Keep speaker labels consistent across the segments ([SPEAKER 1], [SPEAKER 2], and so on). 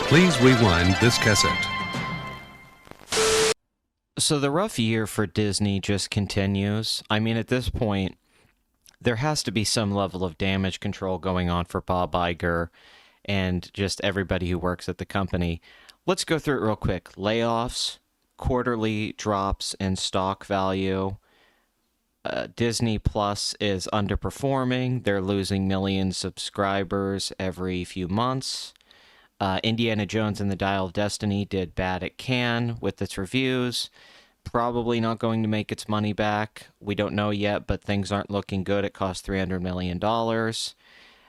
[SPEAKER 1] Please rewind this cassette.
[SPEAKER 2] So the rough year for Disney just continues. I mean, at this point, there has to be some level of damage control going on for Bob Iger and just everybody who works at the company. Let's go through it real quick. Layoffs, quarterly drops in stock value. Disney Plus is underperforming. They're losing millions of subscribers every few months. Indiana Jones and the Dial of Destiny did bad at Cannes with its reviews. Probably not going to make its money back. We don't know yet, but things aren't looking good. It cost $300 million.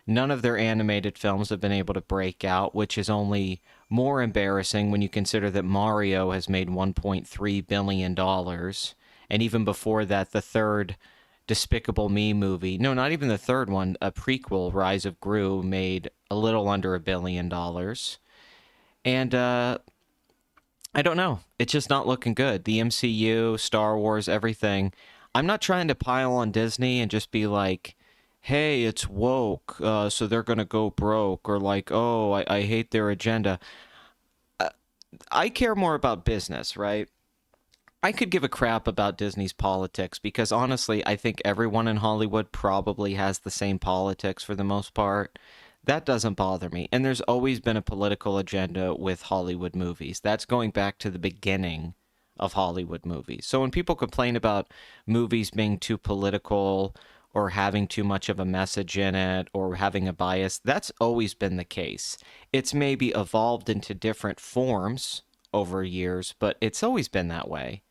[SPEAKER 2] None of their animated films have been able to break out, which is only more embarrassing when you consider that Mario has made $1.3 billion. And even before that, the third Despicable Me movie, no, not even the third one, a prequel, Rise of Gru, made a little under $1 billion. And I don't know. It's just not looking good. The MCU, Star Wars, everything. I'm not trying to pile on Disney and just be like, hey, it's woke, so they're going to go broke, or like, oh, I hate their agenda. I care more about business, right? I could give a crap about Disney's politics because honestly, I think everyone in Hollywood probably has the same politics for the most part. That doesn't bother me. And there's always been a political agenda with Hollywood movies. That's going back to the beginning of Hollywood movies. So when people complain about movies being too political or having too much of a message in it or having a bias, that's always been the case. It's maybe evolved into different forms over years, but it's always been that way.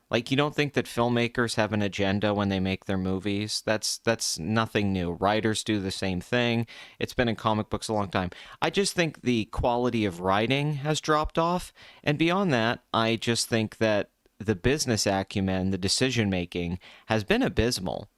[SPEAKER 2] Like, you don't think that filmmakers have an agenda when they make their movies? That's nothing new. Writers do the same thing. It's been in comic books a long time. I just think the quality of writing has dropped off. And beyond that, I just think that the business acumen, the decision making, has been abysmal.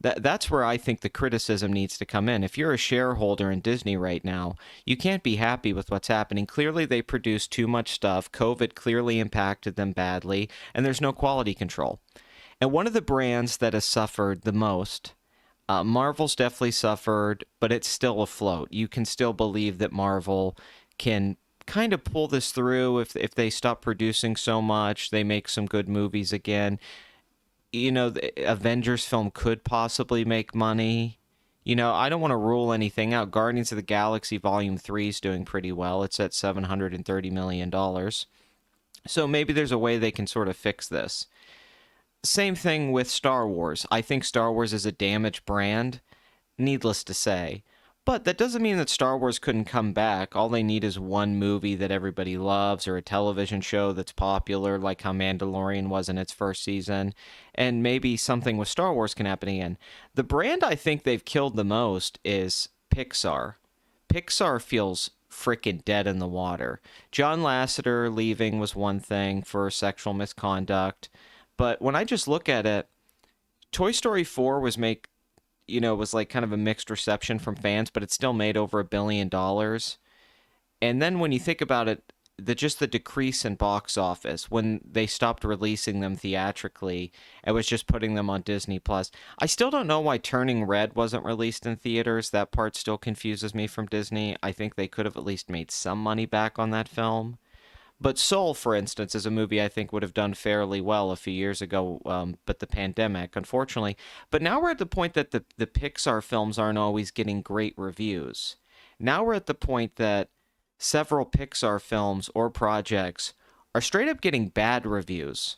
[SPEAKER 2] That's where I think the criticism needs to come in. If you're a shareholder in Disney right now, you can't be happy with what's happening. Clearly, they produce too much stuff. COVID clearly impacted them badly, and there's no quality control. And one of the brands that has suffered the most, Marvel's definitely suffered, but it's still afloat. You can still believe that Marvel can kind of pull this through if they stop producing so much, they make some good movies again. You know, the Avengers film could possibly make money. You know, I don't want to rule anything out. Guardians of the Galaxy Volume 3 is doing pretty well. It's at $730 million. So maybe there's a way they can sort of fix this. Same thing with Star Wars. I think Star Wars is a damaged brand, needless to say. But that doesn't mean that Star Wars couldn't come back. All they need is one movie that everybody loves or a television show that's popular, like how Mandalorian was in its first season. And maybe something with Star Wars can happen again. The brand I think they've killed the most is Pixar. Pixar feels freaking dead in the water. John Lasseter leaving was one thing for sexual misconduct. But when I just look at it, Toy Story 4 was like kind of a mixed reception from fans, but it still made over $1 billion. And then when you think about it, the decrease in box office when they stopped releasing them theatrically, it was just putting them on Disney Plus. I still don't know why Turning Red wasn't released in theaters. That part still confuses me from Disney. I think they could have at least made some money back on that film. But Soul, for instance, is a movie I think would have done fairly well a few years ago, but the pandemic, unfortunately. But now we're at the point that the Pixar films aren't always getting great reviews. Now we're at the point that several Pixar films or projects are straight up getting bad reviews,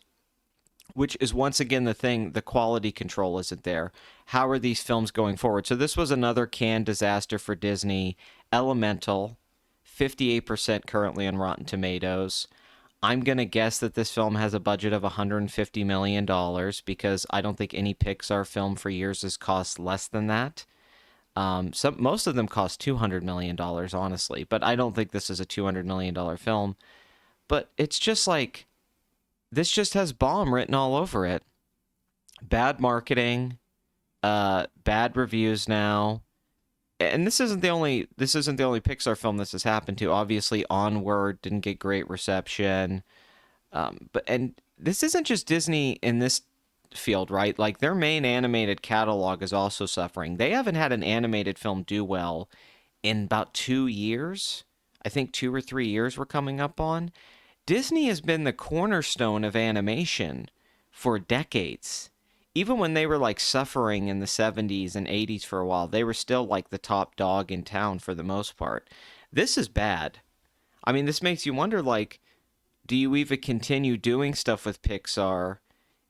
[SPEAKER 2] which is once again the thing, the quality control isn't there. How are these films going forward? So this was another canned disaster for Disney. Elemental, 58% currently on Rotten Tomatoes. I'm going to guess that this film has a budget of $150 million because I don't think any Pixar film for years has cost less than that. Most of them cost $200 million, honestly, but I don't think this is a $200 million film. But it's just like, this just has bomb written all over it. Bad marketing, bad reviews now. And this isn't the only Pixar film this has happened to. Obviously, Onward didn't get great reception. And this isn't just Disney in this field, right? Like, their main animated catalog is also suffering. They haven't had an animated film do well in about 2 years. I think 2 or 3 years we're coming up on. Disney has been the cornerstone of animation for decades. Even when they were like suffering in the 70s and 80s for a while, they were still like the top dog in town for the most part. This is bad. I mean, this makes you wonder like, do you even continue doing stuff with Pixar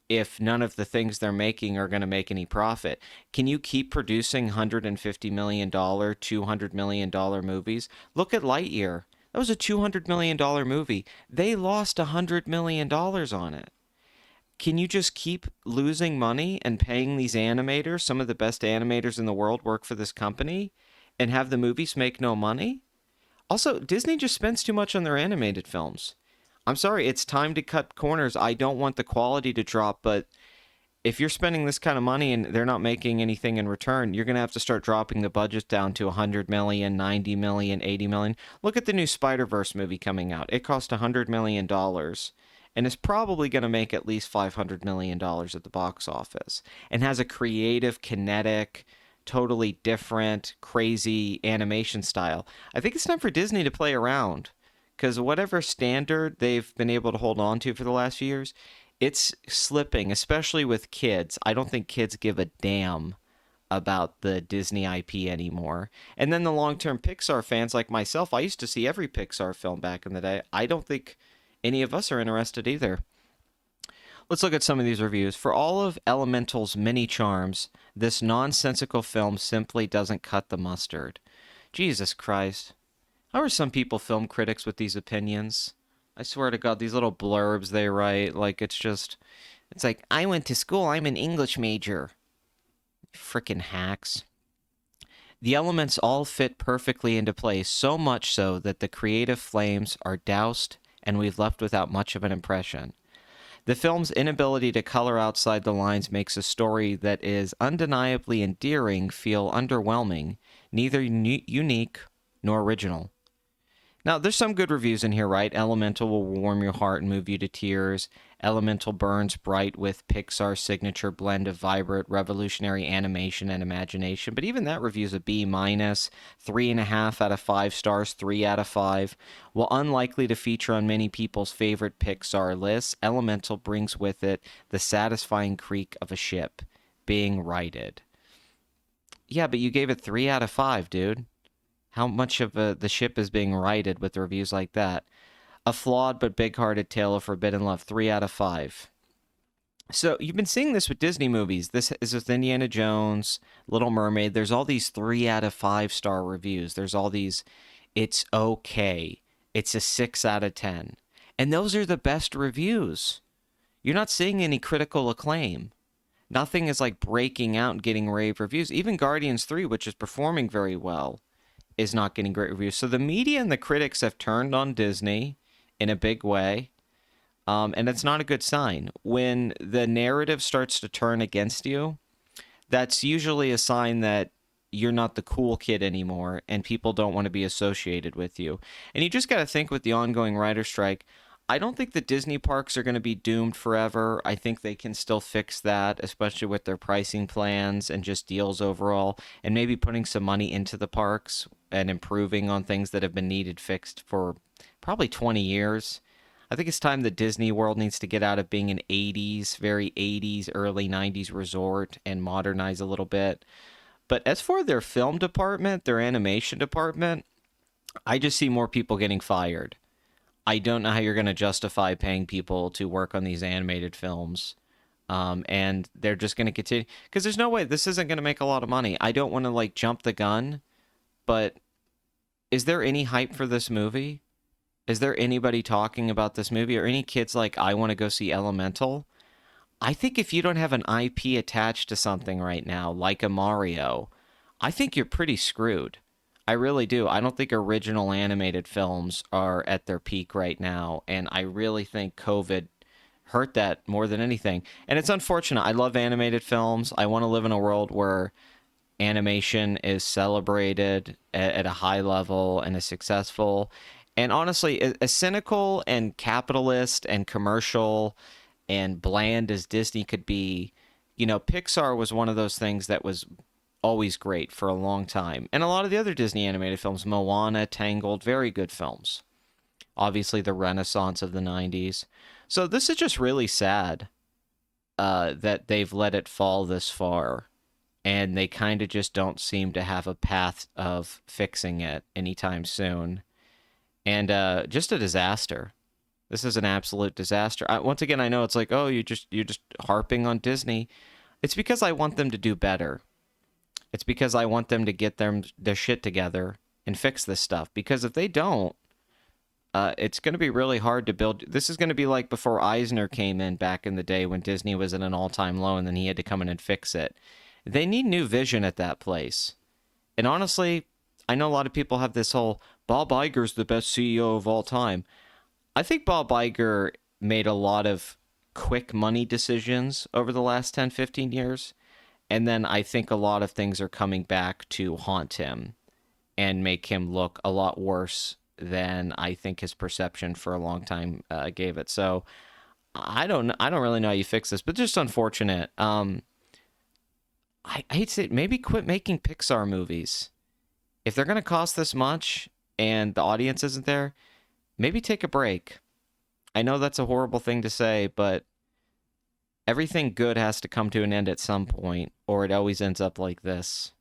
[SPEAKER 2] if none of the things they're making are going to make any profit? Can you keep producing $150 million, $200 million movies? Look at Lightyear. That was a $200 million movie. They lost $100 million on it. Can you just keep losing money and paying these animators, some of the best animators in the world work for this company, and have the movies make no money? Also, Disney just spends too much on their animated films. I'm sorry, it's time to cut corners. I don't want the quality to drop, but if you're spending this kind of money and they're not making anything in return, you're going to have to start dropping the budget down to 100 million, 90 million, 80 million. Look at the new Spider-Verse movie coming out. It cost $100 million and is probably going to make at least $500 million at the box office and has a creative, kinetic, totally different, crazy animation style. I think it's time for Disney to play around because whatever standard they've been able to hold on to for the last few years, it's slipping, especially with kids. I don't think kids give a damn about the Disney IP anymore. And then the long-term Pixar fans like myself, I used to see every Pixar film back in the day. I don't think any of us are interested either. Let's look at some of these reviews. For all of Elemental's many charms, this nonsensical film simply doesn't cut the mustard. Jesus Christ. How are some people film critics with these opinions? I swear to God, these little blurbs they write, like it's like, I went to school, I'm an English major. Frickin' hacks. The elements all fit perfectly into place, so much so that the creative flames are doused and we've left without much of an impression. The film's inability to color outside the lines makes a story that is undeniably endearing feel underwhelming, neither unique nor original. Now, there's some good reviews in here, right? Elemental will warm your heart and move you to tears. Elemental burns bright with Pixar's signature blend of vibrant, revolutionary animation and imagination. But even that review's a B-, 3.5 out of 5 stars, 3 out of 5. While unlikely to feature on many people's favorite Pixar lists, Elemental brings with it the satisfying creak of a ship being righted. Yeah, but you gave it 3 out of 5, dude. How much of the ship is being righted with reviews like that? A flawed but big-hearted tale of forbidden love, 3 out of 5. So you've been seeing this with Disney movies. This is with Indiana Jones, Little Mermaid. There's all these 3 out of 5 star reviews. There's all these, it's okay. It's a 6 out of 10. And those are the best reviews. You're not seeing any critical acclaim. Nothing is like breaking out and getting rave reviews. Even Guardians 3, which is performing very well, is not getting great reviews. So the media and the critics have turned on Disney in a big way, and it's not a good sign. When the narrative starts to turn against you, that's usually a sign that you're not the cool kid anymore, and people don't want to be associated with you. And you just got to think with the ongoing writer strike, I don't think the Disney parks are going to be doomed forever. I think they can still fix that, especially with their pricing plans and just deals overall, and maybe putting some money into the parks and improving on things that have been needed fixed for probably 20 years. I think it's time that Disney World needs to get out of being an 80s, very 80s, early 90s resort and modernize a little bit. But as for their film department, their animation department, I just see more people getting fired. I don't know how you're going to justify paying people to work on these animated films. And they're just going to continue. Because there's no way this isn't going to make a lot of money. I don't want to like jump the gun. But is there any hype for this movie? Is there anybody talking about this movie? Or any kids like, I want to go see Elemental? I think if you don't have an IP attached to something right now, like a Mario, I think you're pretty screwed. I really do. I don't think original animated films are at their peak right now, and I really think COVID hurt that more than anything. And it's unfortunate. I love animated films. I want to live in a world where animation is celebrated at a high level and is successful. And honestly, as cynical and capitalist and commercial and bland as Disney could be, you know, Pixar was one of those things that was always great for a long time. And a lot of the other Disney animated films, Moana, Tangled, very good films. Obviously, the renaissance of the 90s. So this is just really sad that they've let it fall this far. And they kind of just don't seem to have a path of fixing it anytime soon. And just a disaster. This is an absolute disaster. Once again, I know it's like, oh, you're just harping on Disney. It's because I want them to do better. It's because I want them to get their shit together and fix this stuff. Because if they don't, it's going to be really hard to build. This is going to be like before Eisner came in back in the day when Disney was at an all-time low and then he had to come in and fix it. They need new vision at that place. And honestly, I know a lot of people have this whole Bob Iger's the best CEO of all time. I think Bob Iger made a lot of quick money decisions over the last 10, 15 years. And then I think a lot of things are coming back to haunt him and make him look a lot worse than I think his perception for a long time gave it. So I don't really know how you fix this, but just unfortunate. I hate to say it, maybe quit making Pixar movies. If they're going to cost this much and the audience isn't there, maybe take a break. I know that's a horrible thing to say, but everything good has to come to an end at some point, or it always ends up like this.